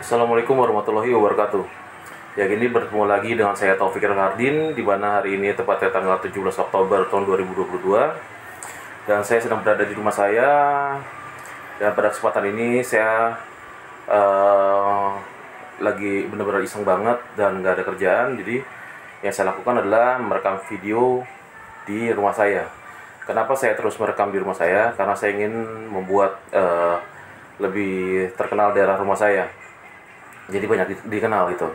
Assalamualaikum warahmatullahi wabarakatuh. Ya, gini bertemu lagi dengan saya Taufik Hardin, di mana hari ini tepatnya tanggal 17 Oktober tahun 2022, dan saya sedang berada di rumah saya. Dan pada kesempatan ini saya lagi benar-benar iseng banget dan nggak ada kerjaan. Jadi yang saya lakukan adalah merekam video di rumah saya. Kenapa saya terus merekam di rumah saya? Karena saya ingin membuat lebih terkenal daerah rumah saya, jadi banyak dikenal gitu.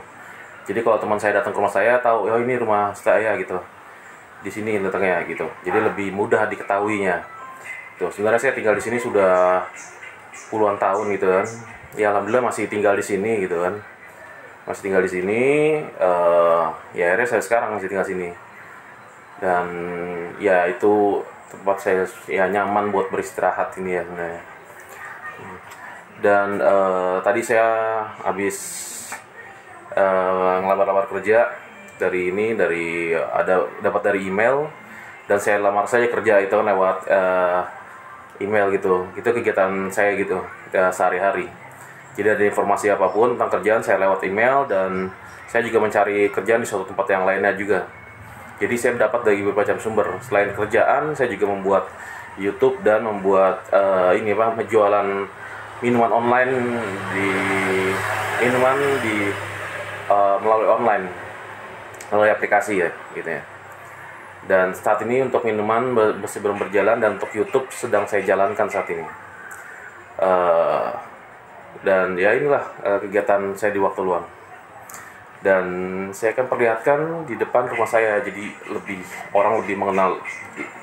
Jadi kalau teman saya datang ke rumah saya tahu, oh ini rumah saya gitu, di sini datangnya gitu, jadi lebih mudah diketahuinya. Tuh, sebenarnya saya tinggal di sini sudah puluhan tahun gitu kan. Ya alhamdulillah masih tinggal di sini gitu kan, masih tinggal di sini. Ya akhirnya saya sekarang masih tinggal sini, dan ya itu tempat saya ya nyaman buat beristirahat ini ya sebenarnya. Dan tadi saya habis ngelamar-lamar kerja dari dapat dari email, dan saya lamar saja kerja itu kan lewat email gitu. Itu kegiatan saya gitu sehari-hari. Jadi ada informasi apapun tentang kerjaan saya lewat email, dan saya juga mencari kerjaan di suatu tempat yang lainnya juga. Jadi saya mendapat dari berbagai sumber. Selain kerjaan, saya juga membuat YouTube dan membuat jualan minuman online melalui online, melalui aplikasi ya gitu ya. Dan saat ini untuk minuman masih belum berjalan, dan untuk YouTube sedang saya jalankan saat ini. Dan ya inilah kegiatan saya di waktu luang. Dan saya akan perlihatkan di depan rumah saya, jadi orang lebih mengenal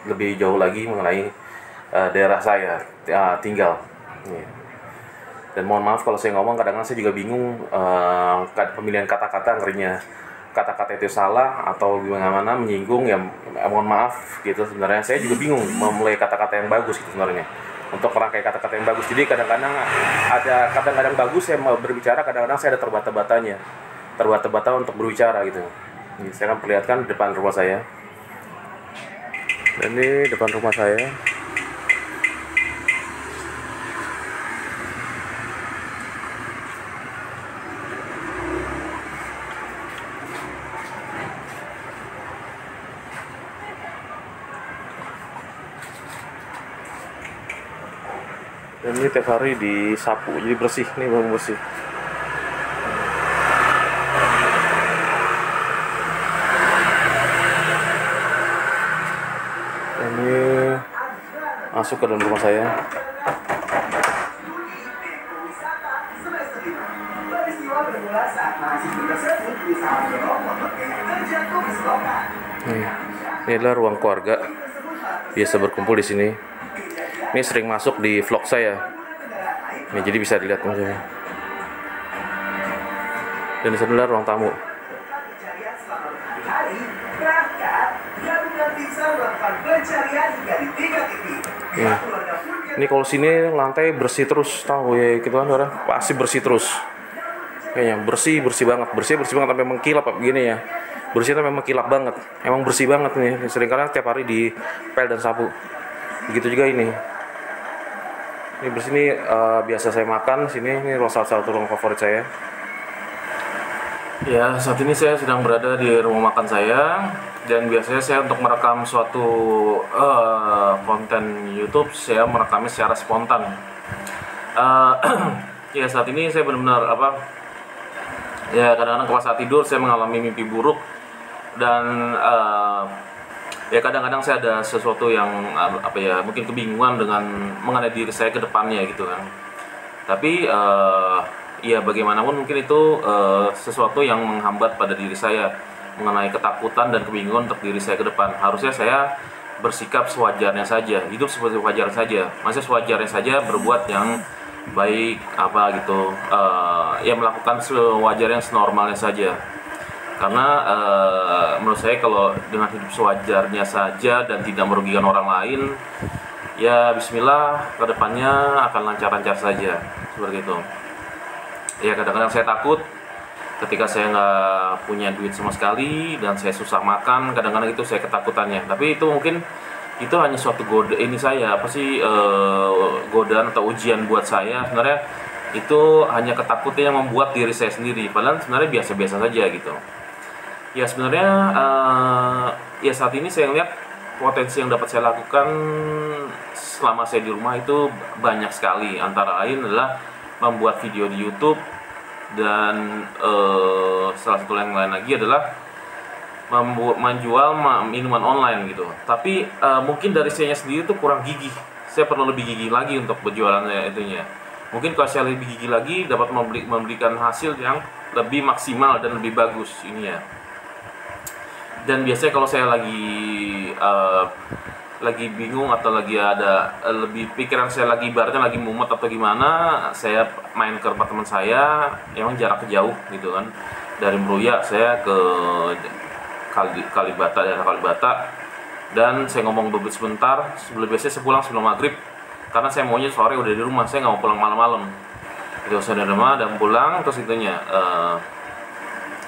lebih jauh lagi mengenai daerah saya tinggal. Dan mohon maaf kalau saya ngomong, kadang-kadang saya juga bingung pemilihan kata-kata, ngerinya kata-kata itu salah atau gimana menyinggung ya, mohon maaf gitu. Sebenarnya saya juga bingung memulai kata-kata yang bagus gitu sebenarnya, untuk merangkai kata-kata yang bagus. Jadi kadang-kadang bagus saya mau berbicara, kadang-kadang saya ada terbata-bata untuk berbicara gitu. Ini saya akan perlihatkan depan rumah saya. Dan ini depan rumah saya. Dan ini tiap hari disapu, jadi bersih, nih belum bersih. Ini masuk ke dalam rumah saya. Ini adalah ruang keluarga, biasa berkumpul di sini. Ini sering masuk di vlog saya. Ini jadi bisa dilihat maksudnya. Dan di sana ruang tamu. Ini kalau sini lantai bersih terus, tahu ya gitu kan orang, pasti bersih terus. Kayaknya bersih banget sampai mengkilap begini ya. Bersih tapi memang kilap banget. Emang bersih banget nih. Sering karena tiap hari dipel dan sapu. Begitu juga ini. Ini bersih nih, biasa saya makan sini. Ini salah satu ruang favorit saya. Ya, saat ini saya sedang berada di rumah makan saya, dan biasanya saya untuk merekam suatu konten YouTube, saya merekamnya secara spontan. Ya saat ini saya benar-benar ya kadang-kadang pas saat tidur saya mengalami mimpi buruk, dan ya kadang-kadang saya ada sesuatu yang mungkin kebingungan dengan mengenai diri saya ke depannya gitu kan. Tapi ya bagaimanapun mungkin itu sesuatu yang menghambat pada diri saya, mengenai ketakutan dan kebingungan untuk diri saya ke depan. Harusnya saya bersikap sewajarnya saja, hidup seperti wajar saja, masih sewajarnya saja berbuat yang baik gitu, ya melakukan sewajarnya, senormalnya saja. Karena menurut saya kalau dengan hidup sewajarnya saja dan tidak merugikan orang lain, ya bismillah, kedepannya akan lancar-lancar saja seperti itu. Ya kadang-kadang saya takut ketika saya nggak punya duit sama sekali dan saya susah makan, kadang-kadang itu saya ketakutannya. Tapi itu mungkin itu hanya suatu godaan atau ujian buat saya. Sebenarnya itu hanya ketakutan yang membuat diri saya sendiri, padahal sebenarnya biasa-biasa saja gitu. Ya sebenarnya ya saat ini saya lihat potensi yang dapat saya lakukan selama saya di rumah itu banyak sekali. Antara lain adalah membuat video di YouTube, dan salah satu yang lain lagi adalah menjual minuman online gitu. Tapi mungkin dari saya sendiri itu kurang gigih. Saya perlu lebih gigih lagi untuk berjualannya itunya. Mungkin kalau saya lebih gigih lagi dapat memberikan hasil yang lebih maksimal dan lebih bagus ini ya. Dan biasanya kalau saya lagi bingung atau lagi ada lebih pikiran saya lagi ibaratnya lagi mumet atau gimana, saya main ke tempat teman saya, emang jarak jauh gitu kan, dari Meruya saya ke Kalibata, daerah Kalibata, dan saya ngomong beberapa sebentar. Biasanya saya pulang sebelum maghrib karena saya maunya sore udah di rumah, saya nggak mau pulang malam-malam itu. Saya di rumah dan pulang, terus itunya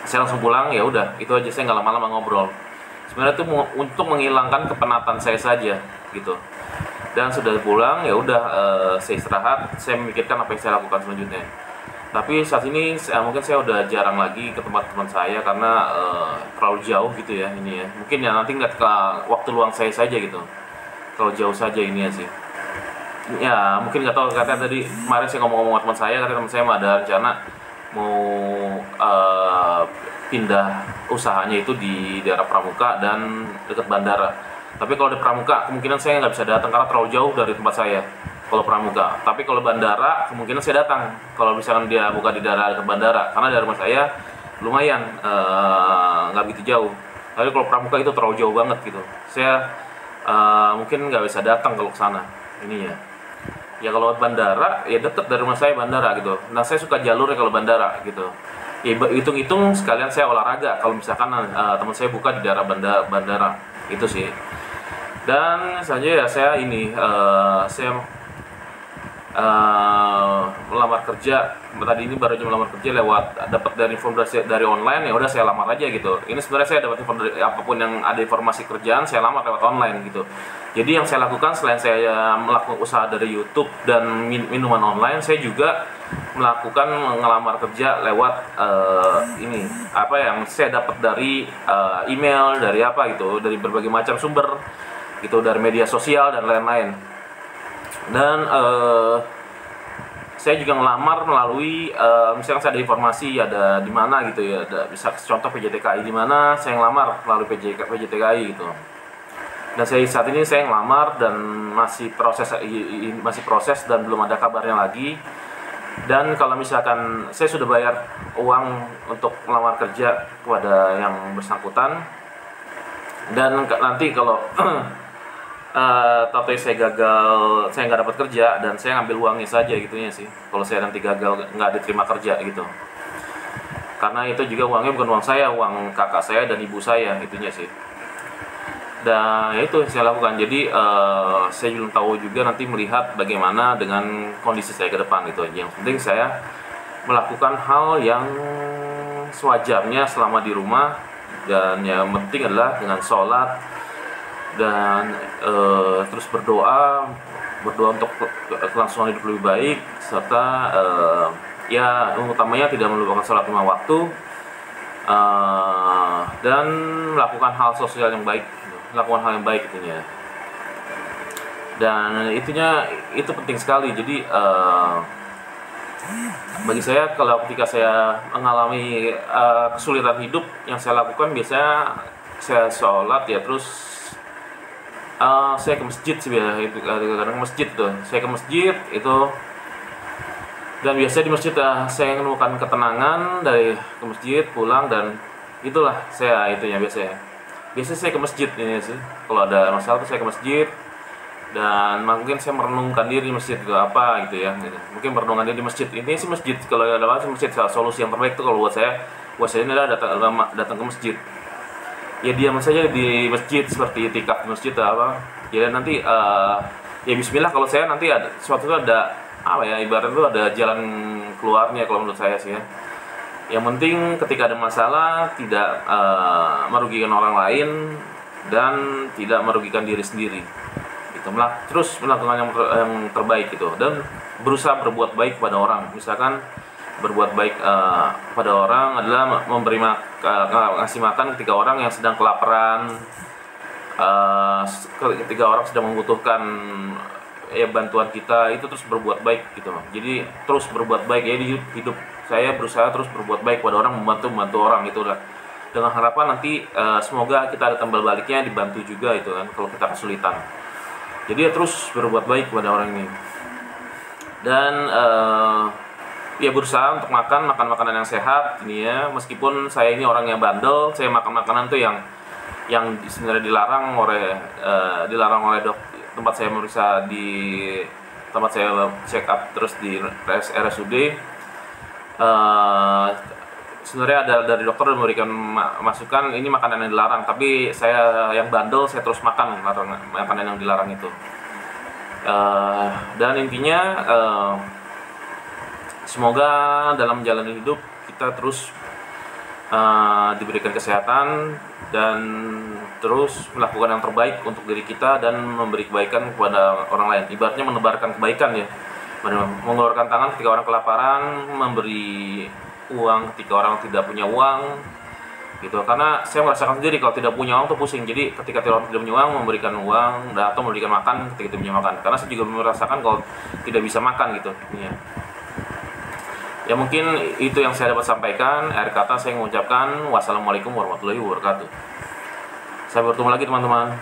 saya langsung pulang, ya udah itu aja, saya nggak lama-lama ngobrol. Sebenarnya itu untuk menghilangkan kepenatan saya saja gitu. Dan sudah pulang, ya udah saya istirahat, saya memikirkan apa yang saya lakukan selanjutnya. Tapi saat ini mungkin saya udah jarang lagi ke tempat teman saya karena terlalu jauh gitu ya ini ya. Mungkin ya nanti nggak ke waktu luang saya saja gitu, terlalu jauh saja ini ya sih. Ya mungkin nggak tahu, katanya tadi kemarin saya ngomong-ngomong sama teman saya, katanya teman saya ada rencana mau pindah usahanya itu di daerah Pramuka dan dekat bandara. Tapi kalau di Pramuka kemungkinan saya nggak bisa datang karena terlalu jauh dari tempat saya kalau Pramuka. Tapi kalau bandara kemungkinan saya datang kalau misalkan dia buka di daerah dekat bandara, karena dari rumah saya lumayan nggak begitu jauh. Tapi kalau Pramuka itu terlalu jauh banget gitu, saya mungkin nggak bisa datang kalau ke sana ini ya. Ya kalau bandara ya deket dari rumah saya bandara gitu. Nah saya suka jalurnya kalau bandara gitu. Ya hitung-hitung sekalian saya olahraga kalau misalkan teman saya buka di daerah bandara itu sih. Dan saja ya saya ini saya melamar kerja tadi ini, baru aja melamar kerja lewat dapat dari informasi dari online, ya udah saya lamar aja gitu. Ini sebenarnya saya dapat informasi apapun yang ada informasi kerjaan saya lamar lewat online gitu. Jadi yang saya lakukan selain saya melakukan usaha dari YouTube dan minuman online, saya juga melakukan ngelamar kerja lewat ini apa yang saya dapat dari email, dari apa gitu, dari berbagai macam sumber gitu, dari media sosial dan lain-lain. Dan saya juga ngelamar melalui misalkan saya ada informasi ada di mana gitu ya, ada bisa contoh PJTKI di mana, saya ngelamar melalui PJTKI gitu. Dan saat ini saya ngelamar dan masih proses dan belum ada kabarnya lagi. Dan kalau misalkan saya sudah bayar uang untuk melamar kerja kepada yang bersangkutan, dan nanti kalau tapi saya gagal, saya nggak dapat kerja dan saya ngambil uangnya saja gitunya sih. Kalau saya nanti gagal nggak diterima kerja gitu, karena itu juga uangnya bukan uang saya, uang kakak saya dan ibu saya itunya sih. Dan itu yang saya lakukan. Jadi saya belum tahu juga nanti melihat bagaimana dengan kondisi saya ke depan gitu. Yang penting saya melakukan hal yang sewajarnya selama di rumah, dan yang penting adalah dengan sholat dan terus berdoa untuk kelangsungan hidup lebih baik, serta ya utamanya tidak melupakan sholat 5 waktu, dan melakukan hal sosial yang baik, melakukan hal yang baik itunya. Dan itu penting sekali. Jadi bagi saya kalau ketika saya mengalami kesulitan hidup, yang saya lakukan biasanya saya sholat ya, terus saya ke masjid sih ya, itu kadang ke masjid tuh, saya ke masjid itu, dan biasanya di masjid saya menemukan ketenangan dari ke masjid pulang, dan itulah saya itunya biasanya saya ke masjid ini sih. Kalau ada masalah tuh saya ke masjid, dan mungkin saya merenungkan diri di masjid ke apa gitu ya gitu. Mungkin merenungkan diri di masjid ini sih, masjid kalau ada apa sih masjid, solusi yang terbaik tuh kalau buat saya ini adalah datang ke masjid. Ya diam saja di masjid seperti itikaf di masjid apa ya, nanti ya bismillah, kalau saya nanti ada suatu itu ada apa ya, ibarat itu ada jalan keluarnya kalau menurut saya sih ya. Yang penting ketika ada masalah tidak merugikan orang lain dan tidak merugikan diri sendiri gitu, terus melakukan yang terbaik gitu. Dan berusaha berbuat baik kepada orang. Misalkan berbuat baik pada orang adalah ngasih makan ketika orang yang sedang kelaparan, ketika orang sedang membutuhkan ya bantuan kita, itu terus berbuat baik gitu loh. Jadi terus berbuat baik ya, di hidup saya berusaha terus berbuat baik pada orang, membantu orang gitu lah, dengan harapan nanti semoga kita ada tambal baliknya, dibantu juga itu kan kalau kita kesulitan. Jadi ya terus berbuat baik kepada orang ini, dan ya berusaha untuk makan makanan yang sehat ini ya. Meskipun saya ini orang yang bandel, saya makan makanan tuh yang sebenarnya dilarang oleh tempat saya memeriksa, di tempat saya check up terus di RSUD. Sebenarnya ada dari dokter memberikan masukan ini makanan yang dilarang, tapi saya yang bandel, saya terus makan makanan yang dilarang itu. Dan intinya semoga dalam menjalani hidup kita terus diberikan kesehatan dan terus melakukan yang terbaik untuk diri kita dan memberi kebaikan kepada orang lain. Ibaratnya menebarkan kebaikan ya, mengeluarkan tangan ketika orang kelaparan, memberi uang ketika orang tidak punya uang gitu. Karena saya merasakan sendiri kalau tidak punya uang tuh pusing. Jadi ketika orang tidak punya uang, memberikan uang atau memberikan makan ketika tidak punya makan. Karena saya juga merasakan kalau tidak bisa makan gitu ya. Mungkin itu yang saya dapat sampaikan. Akhir kata saya mengucapkan wassalamualaikum warahmatullahi wabarakatuh. Sampai bertemu lagi teman-teman.